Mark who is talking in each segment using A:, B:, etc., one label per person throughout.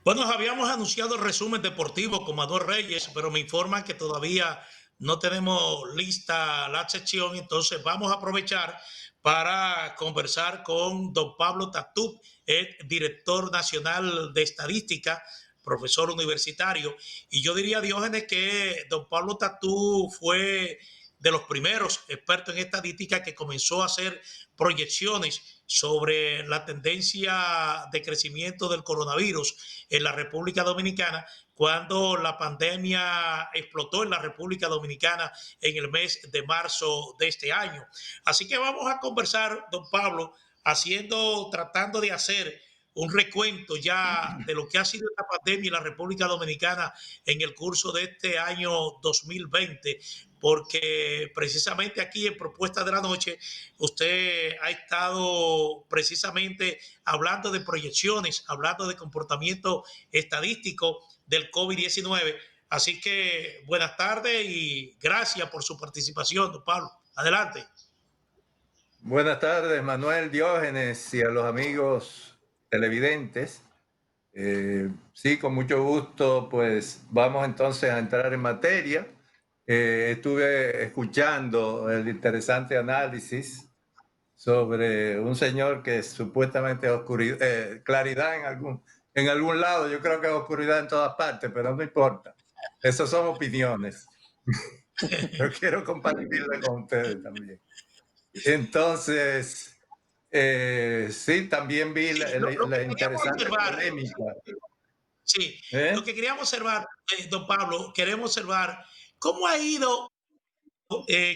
A: Bueno, habíamos anunciado el resumen deportivo con Manuel Reyes, pero me informan que todavía no tenemos lista la sección, entonces vamos a aprovechar para conversar con don Pablo Tatú, el director nacional de estadística, profesor universitario. Y yo diría, Diógenes, que don Pablo Tatú fue de los primeros expertos en estadística que comenzó a hacer proyecciones sobre la tendencia de crecimiento del coronavirus en la República Dominicana cuando la pandemia explotó en la República Dominicana en el mes de marzo de este año. Así que vamos a conversar, don Pablo, tratando de hacer un recuento ya de lo que ha sido esta pandemia en la República Dominicana en el curso de este año 2020, porque precisamente aquí en Propuesta de la Noche usted ha estado precisamente hablando de proyecciones, hablando de comportamiento estadístico del COVID-19. Así que buenas tardes y gracias por su participación, don Pablo. Adelante.
B: Buenas tardes, Manuel, Diógenes y a los amigos televidentes. Sí, con mucho gusto, pues vamos entonces a entrar en materia. Estuve escuchando el interesante análisis sobre un señor que supuestamente es claridad en algún lado. Yo creo que es oscuridad en todas partes, pero no importa. Esas son opiniones. Yo quiero compartirla con ustedes también. Entonces, sí, también vi
A: Sí, lo que
B: la
A: queríamos
B: interesante
A: observar,
B: polémica.
A: sí, lo
B: ¿Eh?
A: que queríamos observar, don Pablo, queremos observar cómo ha ido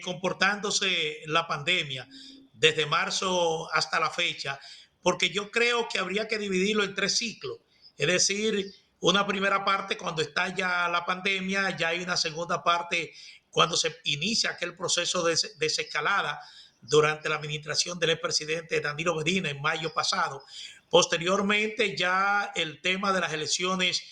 A: comportándose la pandemia desde marzo hasta la fecha, porque yo creo que habría que dividirlo en tres ciclos. Es decir, una primera parte cuando está ya la pandemia, ya hay una segunda parte cuando se inicia aquel proceso de desescalada durante la administración del expresidente Danilo Medina en mayo pasado. Posteriormente, ya el tema de las elecciones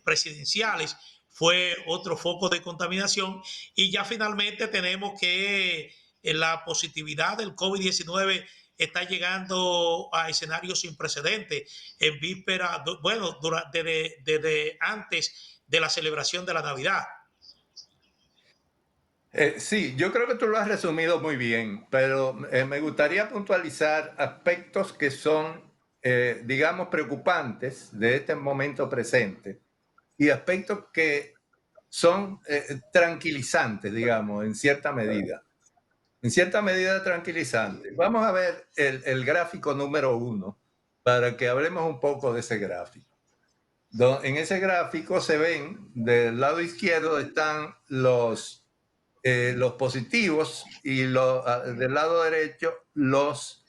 A: presidenciales fue otro foco de contaminación y ya finalmente tenemos que la positividad del COVID-19 está llegando a escenarios sin precedentes en víspera, bueno, desde antes de la celebración de la Navidad.
B: Sí, yo creo que tú lo has resumido muy bien, pero me gustaría puntualizar aspectos que son, digamos, preocupantes de este momento presente y aspectos que son tranquilizantes, digamos, en cierta medida. En cierta medida tranquilizante. Vamos a ver el gráfico número 1 para que hablemos un poco de ese gráfico. En ese gráfico se ven, del lado izquierdo están los positivos y del lado derecho los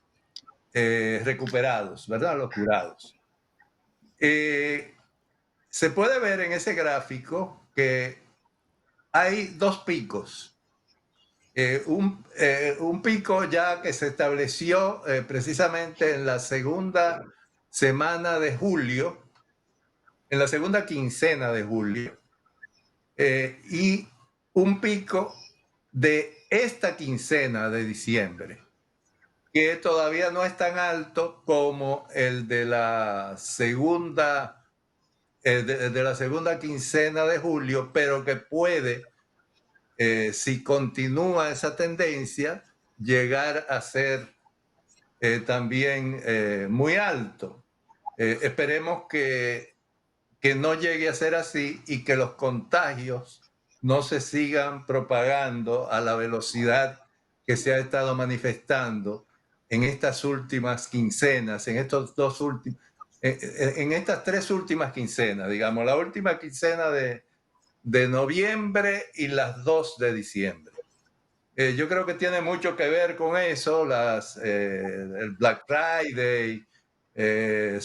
B: recuperados, ¿verdad? Los curados. Se puede ver en ese gráfico que hay dos picos. Un pico ya que se estableció precisamente en la segunda semana de julio, en la segunda quincena de julio, y un pico de esta quincena de diciembre, que todavía no es tan alto como el de la segunda, de la segunda quincena de julio, pero que puede, si continúa esa tendencia, llegar a ser también muy alto. Esperemos que no llegue a ser así y que los contagios no se sigan propagando a la velocidad que se ha estado manifestando en estas últimas quincenas, en estos dos últimos, en estas tres últimas quincenas, digamos, la última quincena de noviembre y las 2 de diciembre. Yo creo que tiene mucho que ver con eso, el Black Friday,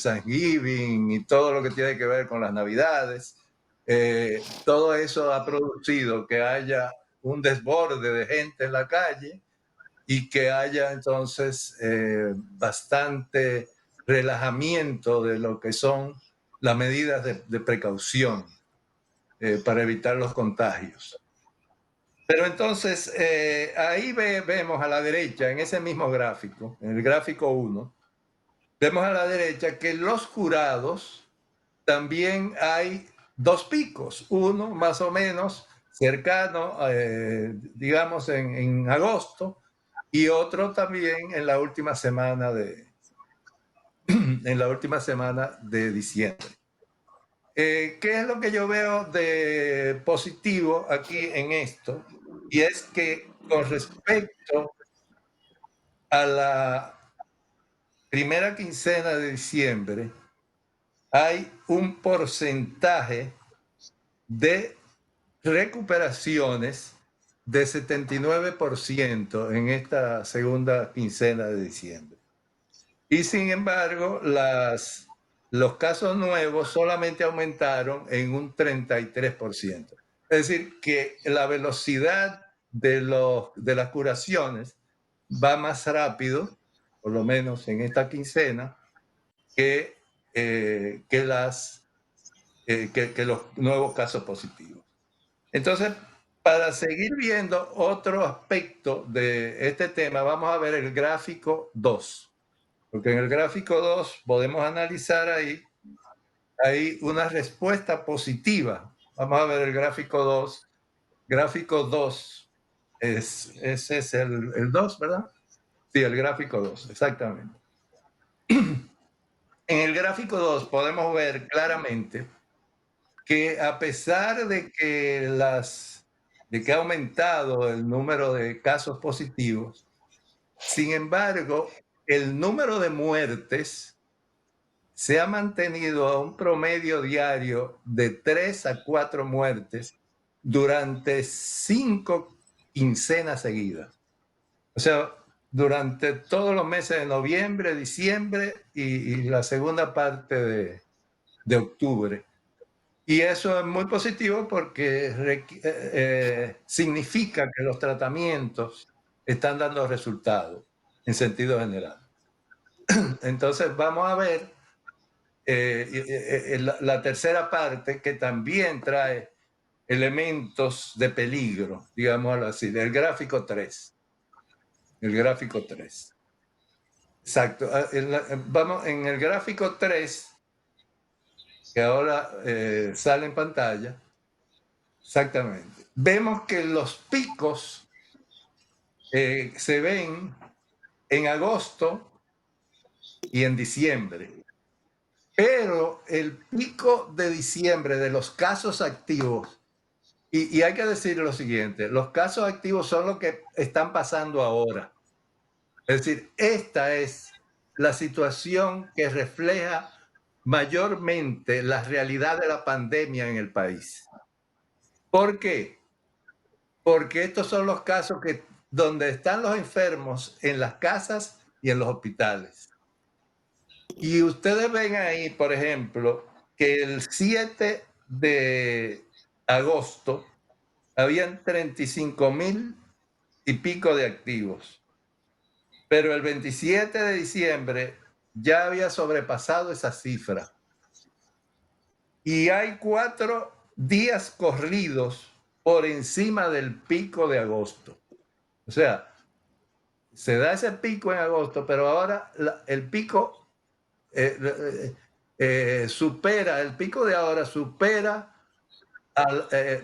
B: Thanksgiving y todo lo que tiene que ver con las Navidades. Todo eso ha producido que haya un desborde de gente en la calle y que haya entonces bastante relajamiento de lo que son las medidas de precaución para evitar los contagios. Pero entonces, ahí vemos a la derecha, en ese mismo gráfico, en el gráfico 1, vemos a la derecha que los curados también hay dos picos, uno más o menos cercano, digamos, en agosto, y otro también en la última semana en la última semana de diciembre. ¿Qué es lo que yo veo de positivo aquí en esto? Y es que con respecto a la primera quincena de diciembre, hay un porcentaje de recuperaciones de 79% en esta segunda quincena de diciembre. Y sin embargo, los casos nuevos solamente aumentaron en un 33%. Es decir, que la velocidad de las curaciones va más rápido, por lo menos en esta quincena, que los nuevos casos positivos. Entonces, para seguir viendo otro aspecto de este tema, vamos a ver el gráfico 2. Porque en el gráfico 2 podemos analizar ahí, hay una respuesta positiva. Vamos a ver el gráfico 2. Gráfico 2, ese es el 2, ¿verdad? Sí, el gráfico 2, exactamente. En el gráfico 2 podemos ver claramente que a pesar de que ha aumentado el número de casos positivos, sin embargo, el número de muertes se ha mantenido a un promedio diario de 3 a 4 muertes durante 5 quincenas seguidas. O sea, durante todos los meses de noviembre, diciembre y la segunda parte de octubre. Y eso es muy positivo porque significa que los tratamientos están dando resultados en sentido general. Entonces vamos a ver la tercera parte, que también trae elementos de peligro, digámoslo así, del gráfico 3. El gráfico 3. Exacto. Vamos en el gráfico 3, que ahora sale en pantalla. Exactamente. Vemos que los picos se ven en agosto y en diciembre. Pero el pico de diciembre de los casos activos, y hay que decir lo siguiente, los casos activos son lo que están pasando ahora. Es decir, esta es la situación que refleja mayormente la realidad de la pandemia en el país. ¿Por qué? Porque estos son los casos donde están los enfermos en las casas y en los hospitales. Y ustedes ven ahí, por ejemplo, que el 7 de agosto habían 35,000 y pico de activos, pero el 27 de diciembre ya había sobrepasado esa cifra. Y hay 4 días corridos por encima del pico de agosto. O sea, se da ese pico en agosto, pero ahora el pico supera, el pico de ahora supera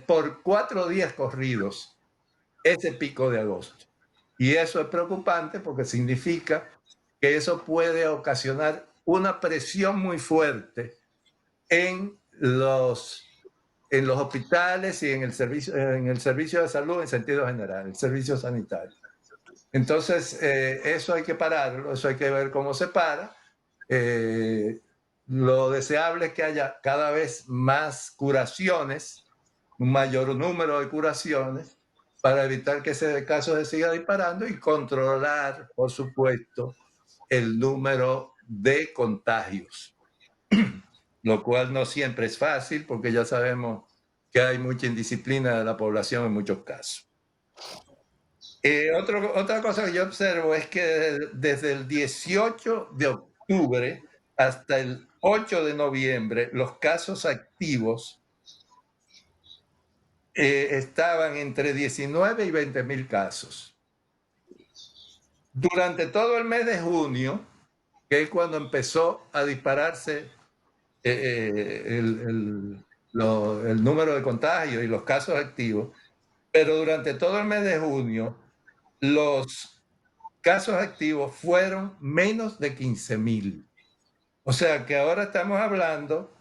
B: por 4 días corridos ese pico de agosto. Y eso es preocupante porque significa que eso puede ocasionar una presión muy fuerte en los hospitales y en el servicio de salud en sentido general, el servicio sanitario. Entonces, eso hay que pararlo, eso hay que ver cómo se para. Lo deseable es que haya cada vez más curaciones, un mayor número de curaciones, para evitar que ese caso se siga disparando y controlar, por supuesto, el número de contagios, lo cual no siempre es fácil porque ya sabemos que hay mucha indisciplina de la población en muchos casos. Otra cosa que yo observo es que desde el 18 de octubre hasta el 8 de noviembre, los casos activos estaban entre 19 y 20,000 casos. Durante todo el mes de junio, que es cuando empezó a dispararse el número de contagios y los casos activos, pero durante todo el mes de junio los casos activos fueron menos de 15,000. O sea que ahora estamos hablando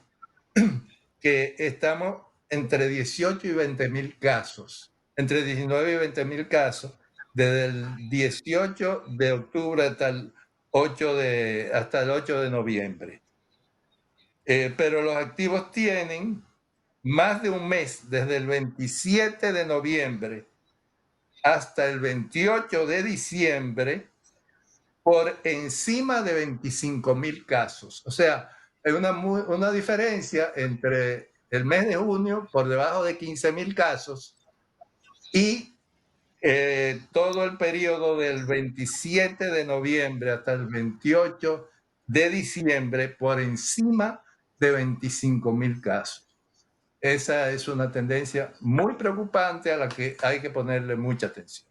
B: que estamos entre 18 y 20,000 casos, entre 19 y 20,000 casos, desde el 18 de octubre hasta el 8 de noviembre. Pero los activos tienen más de un mes, desde el 27 de noviembre hasta el 28 de diciembre, por encima de 25,000 casos. O sea, hay una diferencia entre el mes de junio por debajo de 15,000 casos y todo el periodo del 27 de noviembre hasta el 28 de diciembre por encima de 25,000 casos. Esa es una tendencia muy preocupante a la que hay que ponerle mucha atención.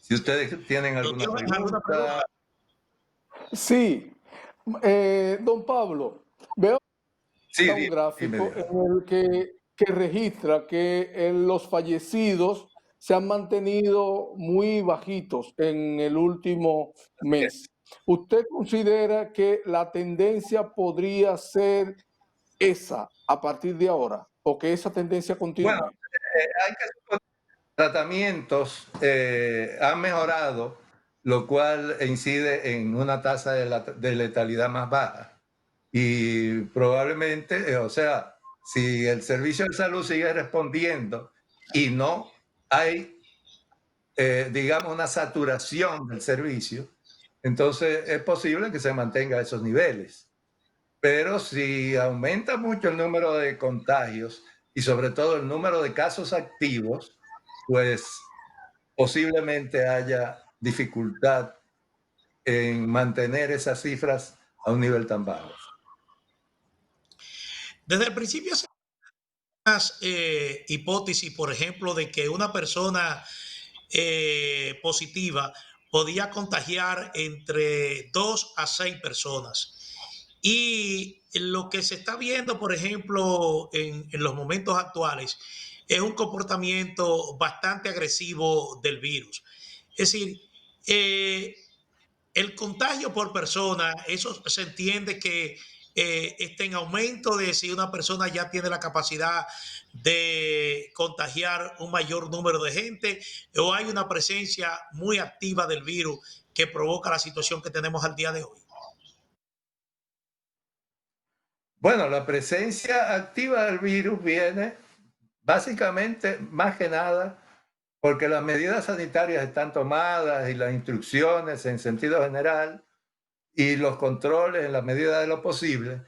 B: Si ustedes tienen alguna pregunta.
C: Sí, don Pablo, veo
B: Sí,
C: un gráfico
B: dime.
C: en el que registra que los fallecidos se han mantenido muy bajitos en el último mes. ¿Usted considera que la tendencia podría ser esa a partir de ahora o que esa tendencia continúe?
B: Bueno, hay que suponer que los tratamientos han mejorado, lo cual incide en una tasa de letalidad más baja. Y probablemente, o sea, si el servicio de salud sigue respondiendo y no hay, digamos, una saturación del servicio, entonces es posible que se mantenga esos niveles. Pero si aumenta mucho el número de contagios y sobre todo el número de casos activos, pues posiblemente haya dificultad en mantener esas cifras a un nivel tan bajo.
A: Desde el principio se hipótesis, por ejemplo, de que una persona positiva podía contagiar entre 2 a 6 personas. Y lo que se está viendo, por ejemplo, en los momentos actuales, es un comportamiento bastante agresivo del virus. Es decir, el contagio por persona, eso se entiende que está en aumento de si una persona ya tiene la capacidad de contagiar un mayor número de gente o hay una presencia muy activa del virus que provoca la situación que tenemos al día de hoy.
B: Bueno, la presencia activa del virus viene básicamente, más que nada, porque las medidas sanitarias están tomadas y las instrucciones en sentido general y los controles en la medida de lo posible,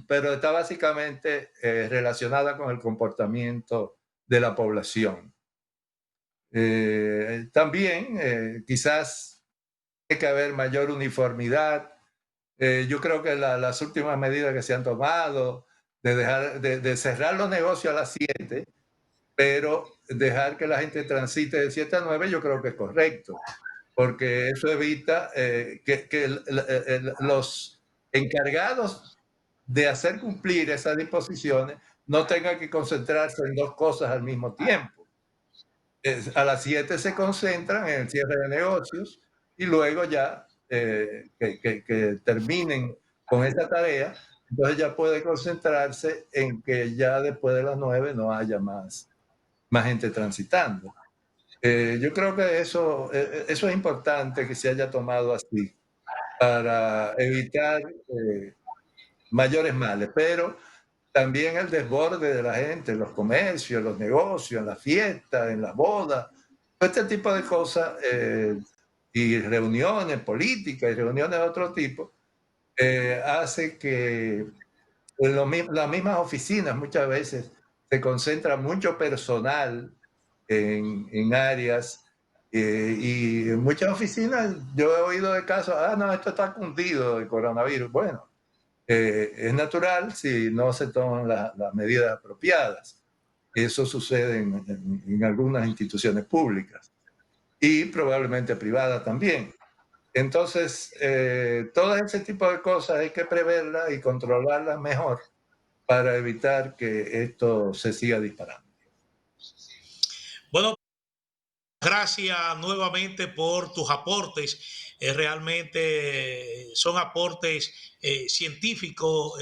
B: pero está básicamente relacionada con el comportamiento de la población. También quizás tiene que haber mayor uniformidad. Yo creo que las últimas medidas que se han tomado de cerrar los negocios a las 7, pero dejar que la gente transite de 7 a 9, yo creo que es correcto, porque eso evita que los encargados de hacer cumplir esas disposiciones no tengan que concentrarse en dos cosas al mismo tiempo. A las 7 se concentran en el cierre de negocios y luego ya que terminen con esa tarea, entonces ya puede concentrarse en que ya después de las 9 no haya más gente transitando. Yo creo que eso es importante que se haya tomado así para evitar mayores males, pero también el desborde de la gente en los comercios, en los negocios, en las fiestas, en las bodas, todo este tipo de cosas y reuniones políticas y reuniones de otro tipo hace que las mismas oficinas muchas veces se concentra mucho personal en áreas y en muchas oficinas yo he oído de casos, no, esto está cundido de coronavirus. Bueno, es natural si no se toman las medidas apropiadas. Eso sucede en algunas instituciones públicas y probablemente privadas también. Entonces, todo ese tipo de cosas hay que preverlas y controlarlas mejor para evitar que esto se siga disparando.
A: Bueno, gracias nuevamente por tus aportes. Realmente son aportes científicos,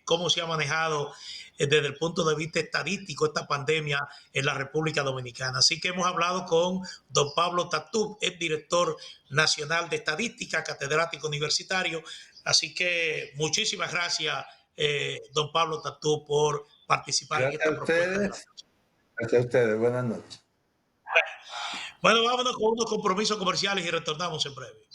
A: cómo se ha manejado desde el punto de vista estadístico esta pandemia en la República Dominicana. Así que hemos hablado con don Pablo Tatub, el director nacional de estadística, catedrático universitario. Así que muchísimas gracias, don Pablo Tatub, por participar en
B: Gracias
A: esta
B: a
A: propuesta.
B: ustedes. Gracias a ustedes. Buenas noches.
A: Bueno, vámonos con unos compromisos comerciales y retornamos en breve.